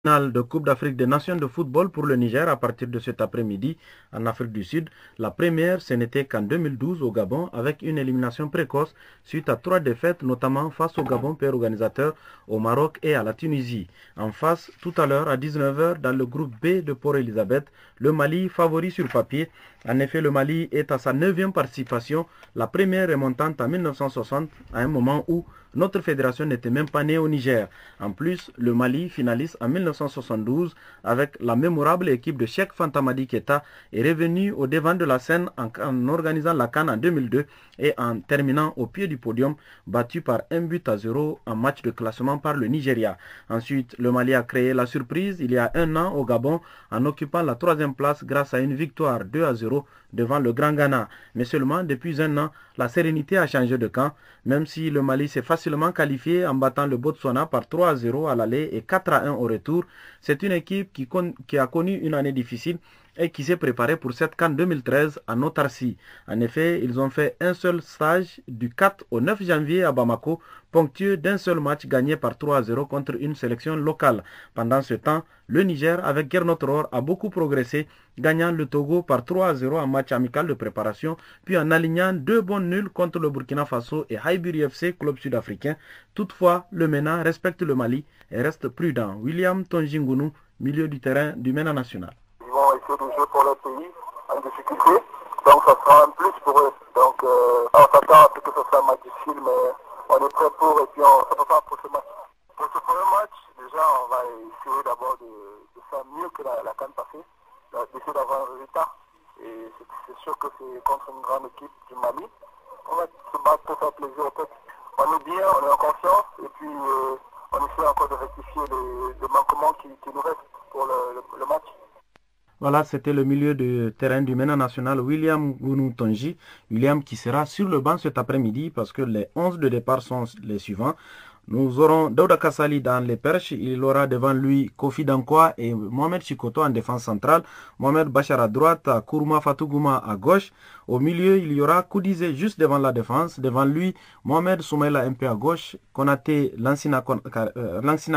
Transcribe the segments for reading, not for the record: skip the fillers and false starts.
Finale de Coupe d'Afrique des Nations de football pour le Niger à partir de cet après-midi en Afrique du Sud. La première, ce n'était qu'en 2012 au Gabon avec une élimination précoce suite à 3 défaites, notamment face au Gabon, pays organisateur, au Maroc et à la Tunisie. En face, tout à l'heure à 19 h dans le groupe B de Port-Elizabeth, le Mali favori sur papier. En effet, le Mali est à sa 9e participation, la première remontante en 1960, à un moment où notre fédération n'était même pas née au Niger. En plus, le Mali, finaliste en 1972 avec la mémorable équipe de Cheikh Fanta Madi Keita, est revenu au devant de la scène en organisant la CAN en 2002 et en terminant au pied du podium, battu par 1-0 en match de classement par le Nigeria. Ensuite, le Mali a créé la surprise il y a un an au Gabon en occupant la 3e place grâce à une victoire 2-0 devant le Grand Ghana. Mais seulement depuis un an, la sérénité a changé de camp, même si le Mali s'est facilement qualifié en battant le Botswana par 3-0 à l'aller et 4-1 au retour. C'est une équipe qui a connu une année difficile et qui s'est préparée pour cette CAN 2013 en autarcie. En effet, ils ont fait un seul stage du 4 au 9 janvier à Bamako, ponctué d'un seul match gagné par 3-0 contre une sélection locale. Pendant ce temps, le Niger, avec Gernot-Rohr, a beaucoup progressé, gagnant le Togo par 3-0 en match amical de préparation, puis en alignant 2 bons nuls contre le Burkina Faso et Highbury FC, club sud-africain. Toutefois, le MENA respecte le Mali et reste prudent. William Tonjingunu, milieu du terrain du MENA national. Ils vont essayer de jouer pour leur pays en difficulté, donc ça sera un plus pour eux. Donc on s'attend à ce que ce soit un match difficile, mais on est prêt pour et puis on se prépare pour ce match. Pour ce premier match, déjà on va essayer d'abord de faire mieux que la CAN passée, d'essayer d'avoir un résultat. Et c'est sûr que c'est contre une grande équipe du Mali. On va se battre pour faire plaisir au peuple. On est bien, on est en confiance et puis on essaie encore de rectifier les manquements qui nous restent pour le match. Voilà, c'était le milieu de terrain du MENA national, William Gounou Tonji. William qui sera sur le banc cet après-midi parce que les 11 de départ sont les suivants. Nous aurons Daouda Kassali dans les perches. Il aura devant lui Kofi Dankwa et Mohamed Chikoto en défense centrale. Mohamed Bachar à droite, Kourouma Fatougouma à gauche. Au milieu, il y aura Koudizé juste devant la défense. Devant lui, Mohamed Soumaïla un peu à gauche. Konaté, Lansina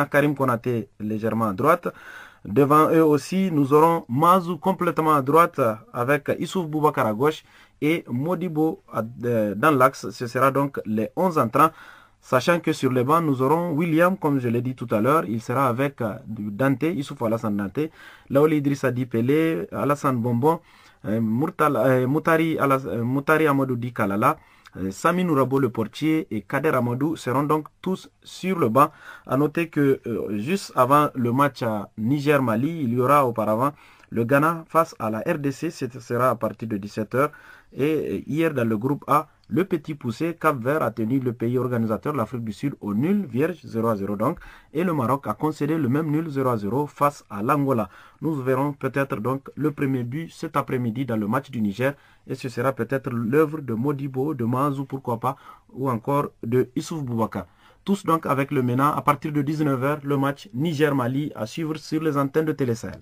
Karim Konaté légèrement à droite. Devant eux aussi, nous aurons Mazou complètement à droite avec Issouf Boubacar à gauche et Modibo dans l'axe. Ce sera donc les 11 entrants. Sachant que sur les bancs, nous aurons William, comme je l'ai dit tout à l'heure, il sera avec Dante, Issouf Alassane Dante, Laoli Idrissa Dipele, Alassane Bonbon, Moutari Amadou Di Kalala, Sami Nourabo le portier et Kader Amadou seront donc tous sur le banc. A noter que juste avant le match à Niger-Mali, il y aura auparavant le Ghana face à la RDC, ce sera à partir de 17 h. Et hier dans le groupe A, le petit poussé Cap-Vert a tenu le pays organisateur, l'Afrique du Sud, au nul vierge 0-0 donc. Et le Maroc a concédé le même nul 0-0 face à l'Angola. Nous verrons peut-être donc le premier but cet après-midi dans le match du Niger. Et ce sera peut-être l'œuvre de Modibo, de Manzou, pourquoi pas, ou encore de Issouf Boubacar. Tous donc avec le MENA à partir de 19 h, le match Niger-Mali à suivre sur les antennes de Télé Sahel.